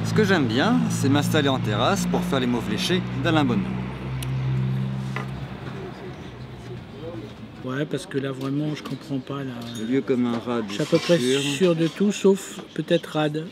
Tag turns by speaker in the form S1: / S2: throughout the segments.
S1: Ce que j'aime bien, c'est m'installer en terrasse pour faire les mots fléchés d'Alain Bonhomme.
S2: Ouais, parce que là vraiment je comprends pas là.
S1: Le lieu comme un rad.
S2: Je suis à peu près sûr de tout, sauf peut-être rad.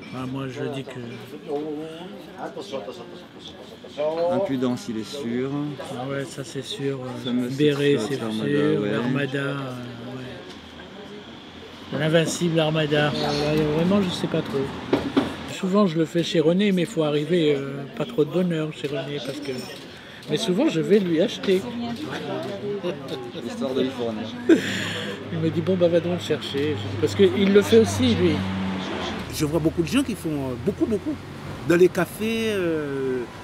S2: Enfin, moi je dis que.
S1: Impudence, il est sûr.
S2: Ah ouais, ça c'est sûr.
S1: Fameux
S2: Béret, c'est
S1: Armada,
S2: sûr.
S1: ouais.
S2: L'Armada. Ouais. L'invincible Armada. Vraiment, je sais pas trop. Souvent je le fais chez René, mais il faut arriver pas trop de bonheur chez René parce que. Mais souvent je vais lui acheter.
S1: L'histoire de l'Ivoirien.
S2: Il me dit bon bah va donc le chercher. Parce qu'il le fait aussi lui.
S3: Je vois beaucoup de gens qui font beaucoup. Dans les cafés,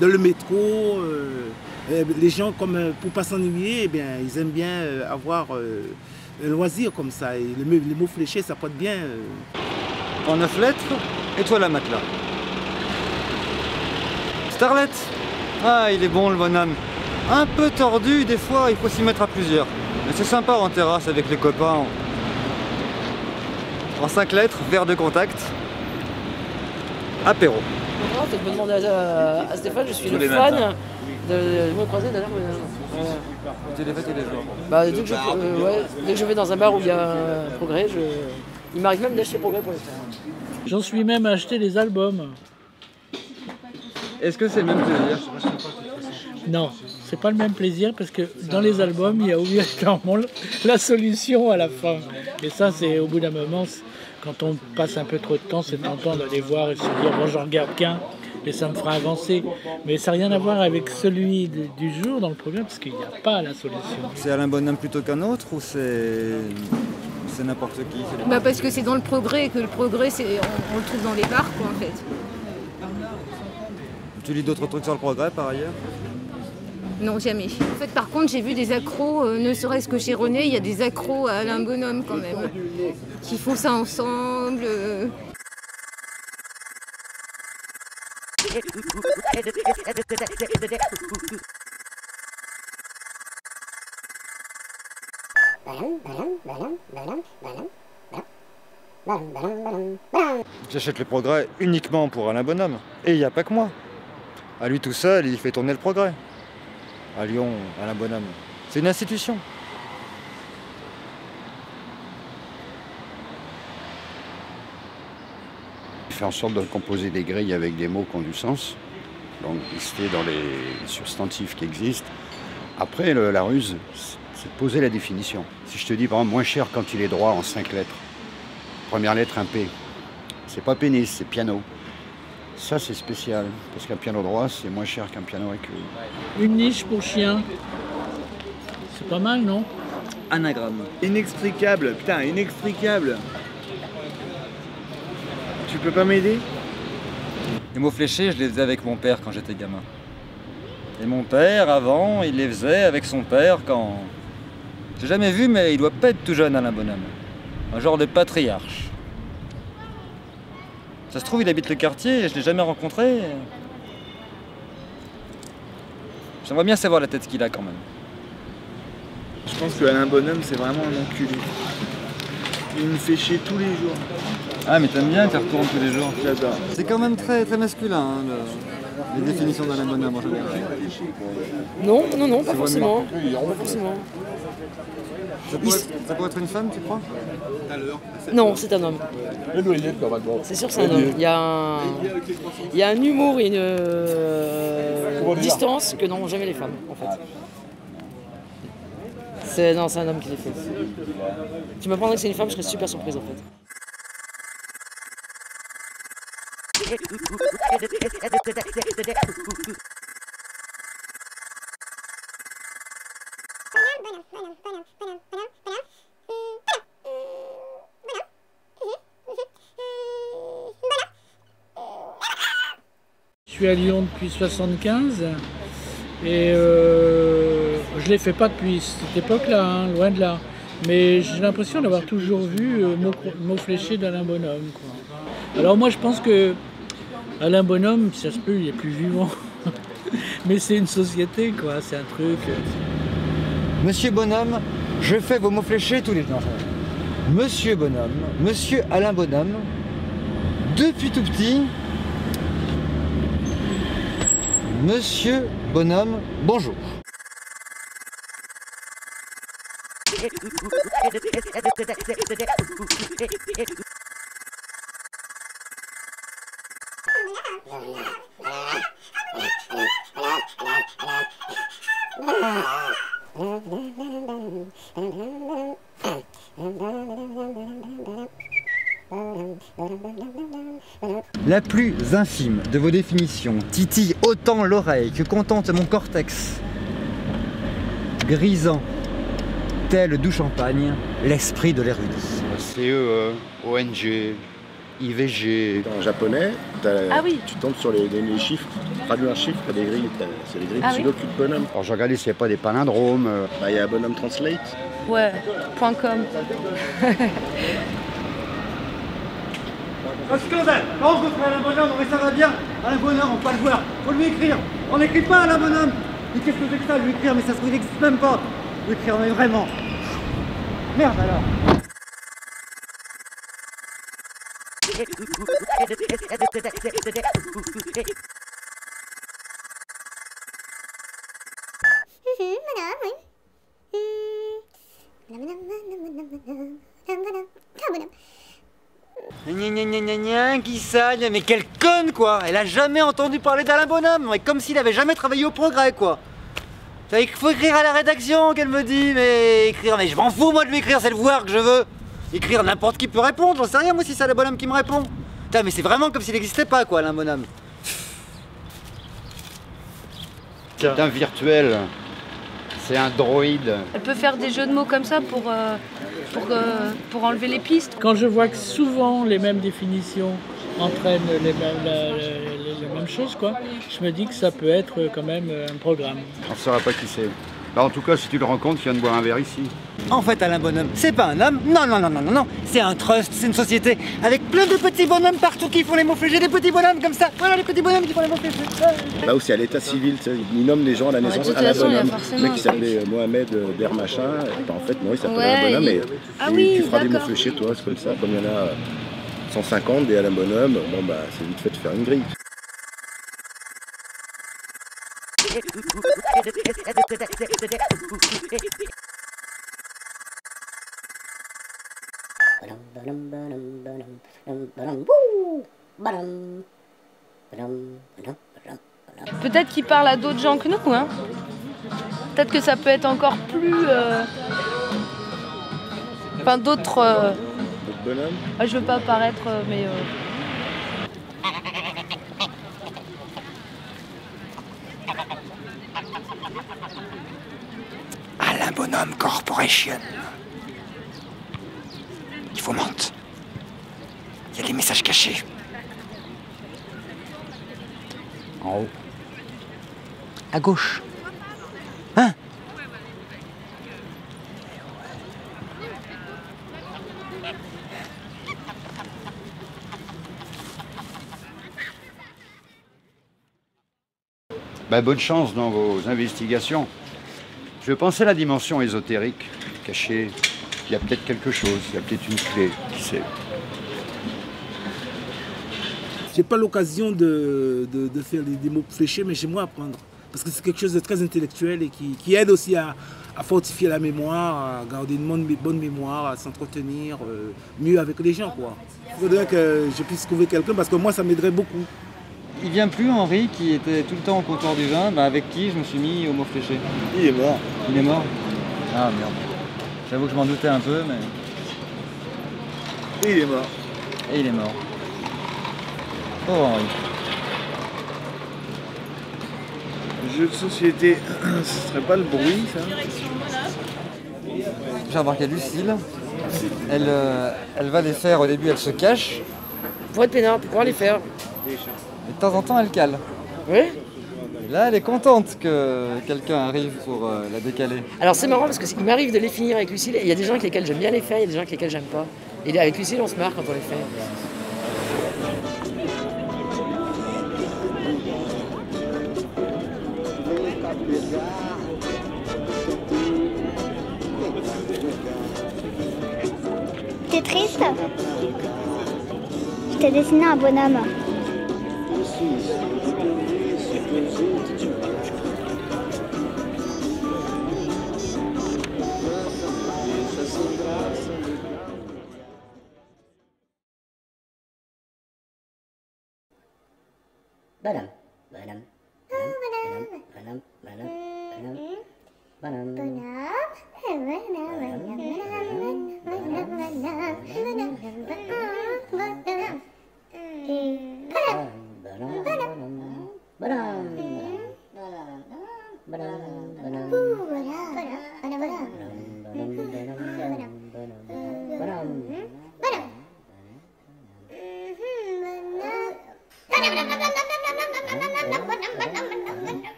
S3: dans le métro, les gens, comme pour pas s'ennuyer, eh bien, ils aiment bien avoir un loisir comme ça. Et les mots fléchés, ça porte bien.
S1: En 9 lettres, étoile à matelas. Starlet. Ah, il est bon le bonhomme. Un peu tordu, des fois, il faut s'y mettre à plusieurs. Mais c'est sympa en terrasse avec les copains. En 5 lettres, verre de contact. Apéro.
S4: Je peux demander à Stéphane, je suis le fan de mots croisés d'ailleurs.
S1: Tu les fais tous les jours.
S4: Bah, dès que je vais dans un bar où il y a un progrès, il m'arrive même d'acheter progrès pour les faire.
S2: J'en suis même à acheter les albums.
S1: Est-ce que c'est le même plaisir?
S2: Non, c'est pas le même plaisir parce que dans les albums, il y a obligatoirement la solution à la fin. Et ça, c'est au bout d'un moment, quand on passe un peu trop de temps, c'est tentant d'aller voir et se dire bon, j'en regarde qu'un et ça me fera avancer. Mais ça n'a rien à voir avec celui du jour dans le programme parce qu'il n'y a pas la solution.
S1: C'est Alain Bonhomme plutôt qu'un autre ou c'est n'importe qui?
S5: Bah parce que c'est dans le progrès et que le progrès, on le trouve dans les bars, quoi, en fait.
S1: Tu lis d'autres trucs sur le progrès par ailleurs?
S5: Non, jamais. En fait, par contre, j'ai vu des accros, ne serait-ce que chez René, il y a des accros à Alain Bonhomme quand même, qui font ça ensemble.
S1: J'achète le progrès uniquement pour Alain Bonhomme. Et il n'y a pas que moi. À lui tout seul, il fait tourner le progrès. À Lyon, Alain Bonhomme. C'est une institution.
S6: Il fait en sorte de composer des grilles avec des mots qui ont du sens, donc listés dans les substantifs qui existent. Après, la ruse, c'est de poser la définition. Si je te dis par exemple moins cher quand il est droit en 5 lettres, première lettre un P, c'est pas pénis, c'est piano. Ça c'est spécial, parce qu'un piano droit c'est moins cher qu'un piano avec...
S2: Une niche pour chien. C'est pas mal, non?
S1: Anagramme.
S7: Inextricable, putain, inextricable. Tu peux pas m'aider?
S1: Les mots fléchés, je les faisais avec mon père quand j'étais gamin. Et mon père, avant, il les faisait avec son père quand... J'ai jamais vu, mais il doit pas être tout jeune, Alain Bonhomme. Un genre de patriarche. Ça se trouve, il habite le quartier et je l'ai jamais rencontré. J'aimerais bien savoir la tête qu'il a quand même.
S7: Je pense que Alain Bonhomme, c'est vraiment un enculé. Il me fait chier tous les jours.
S1: Ah, mais t'aimes bien, tu retournes tous les jours.
S7: J'adore.
S1: C'est quand même très, très masculin, hein, les définitions d'Alain Bonhomme en général.
S4: Non, pas forcément. Pas forcément.
S1: Ça pourrait être une femme, tu crois?
S4: Non, c'est un homme. C'est sûr que c'est un homme. Il y a un humour et une distance que n'ont jamais les femmes, en fait. C'est un homme qui les fait. Tu m'apprendrais que c'est une femme, je serais super surprise, en fait.
S2: suis à Lyon depuis 75 et je ne les fais pas depuis cette époque-là, hein, loin de là. Mais j'ai l'impression d'avoir toujours vu Mots fléchés d'Alain Bonhomme, quoi. Alors moi je pense que Alain Bonhomme, ça se peut, il est plus vivant. Mais c'est une société, quoi, c'est un truc.
S1: Monsieur Bonhomme, je fais vos mots fléchés tous les jours. Monsieur Bonhomme, Monsieur Alain Bonhomme, depuis tout petit, Monsieur Bonhomme, bonjour. La plus infime de vos définitions titille autant l'oreille que contente mon cortex. Grisant, tel doux champagne, l'esprit de l'érudit.
S6: CE, ONG, IVG.
S8: En japonais, tu tombes sur les chiffres, traduis un chiffre, t'as des grilles, c'est les grilles de Sudoku de Bonhomme.
S6: Alors je regardais s'il n'y a pas des palindromes.
S8: Il y a Bonhomme Translate.
S4: Ouais, .com.
S1: Oh, scandale! Quand on refait Alain Bonhomme, mais ça va bien! Alain Bonhomme, on peut pas le voir, faut lui écrire! On n'écrit pas Alain Bonhomme! Mais qu'est-ce que c'est que ça, lui écrire? Mais ça se trouve, il n'existe même pas! Lui écrire, mais vraiment! Merde alors! Qui ça? Mais quelle conne quoi! Elle a jamais entendu parler d'Alain Bonhomme, mais comme s'il avait jamais travaillé au Progrès quoi! Il faut écrire à la rédaction qu'elle me dit, mais écrire, mais je m'en fous moi de lui écrire, c'est le voir que je veux! Écrire n'importe qui peut répondre, j'en sais rien moi si c'est Alain Bonhomme qui me répond! Putain mais c'est vraiment comme s'il n'existait pas quoi Alain Bonhomme!
S6: C'est un virtuel, c'est un droïde.
S9: Elle peut faire des jeux de mots comme ça pour enlever les pistes.
S2: Quand je vois que souvent les mêmes définitions entraînent les mêmes choses, quoi, je me dis que ça peut être quand même un programme.
S6: On ne saura pas qui c'est. Bah, en tout cas, si tu le rencontres, tu viens de boire un verre ici.
S1: En fait, Alain Bonhomme, c'est pas un homme, non, c'est un trust, c'est une société avec plein de petits bonhommes partout qui font les mots fléchés, des petits bonhommes comme ça, voilà les petits bonhommes qui font les mots fléchés.
S8: Là aussi, à l'état civil, tu sais, ils nomment les gens à la naissance Alain Bonhomme. Le mec qui s'appelait Mohamed Der Machin, en fait, non, il s'appelle Alain Bonhomme, et tu feras des mots fléchés, toi, c'est comme ça, comme il y en a 150 des Alain Bonhomme, bon bah, c'est vite fait de faire une grille.
S9: Peut-être qu'il parle à d'autres gens que nous, hein. Peut-être que ça peut être encore plus... Enfin, d'autres...
S8: Bonhomme.
S9: Je veux pas paraître, mais...
S1: Alain Bonhomme Corporation. Il faut mentir. Il y a des messages cachés. En haut. À gauche. Hein?
S6: Bah, bonne chance dans vos investigations. Je pensais à la dimension ésotérique, cachée. Il y a peut-être quelque chose, il y a peut-être une clé, qui sait.
S3: J'ai pas l'occasion de faire des mots fléchés, mais j'aimerais apprendre. Parce que c'est quelque chose de très intellectuel et qui aide aussi à fortifier la mémoire, à garder une bonne mémoire, à s'entretenir mieux avec les gens, quoi. Il faudrait que je puisse trouver quelqu'un parce que moi, ça m'aiderait beaucoup.
S1: Il vient plus Henri qui était tout le temps au comptoir du vin, avec qui je me suis mis au mot fléché.
S8: Il est mort.
S1: Il est mort? Ah merde. J'avoue que je m'en doutais un peu, mais...
S7: Et il est mort.
S1: Et il est mort. Oh Henri.
S7: Jeu de société, ce serait pas le bruit ça?
S1: J'ai remarqué Lucille. Elle va les faire au début, elle se cache.
S4: Pour être peinard, pour pouvoir les faire.
S1: Et de temps en temps, elle cale.
S4: Oui.
S1: Et là, elle est contente que quelqu'un arrive pour la décaler.
S4: Alors c'est marrant parce qu'il m'arrive de les finir avec Lucille. Il y a des gens avec lesquels j'aime bien les faire, il y a des gens avec lesquels j'aime pas. Et avec Lucille, on se marre quand on les fait.
S10: T'es triste? Je t'ai dessiné un bonhomme.
S11: Banam, banam, banam, banam, banam, banam,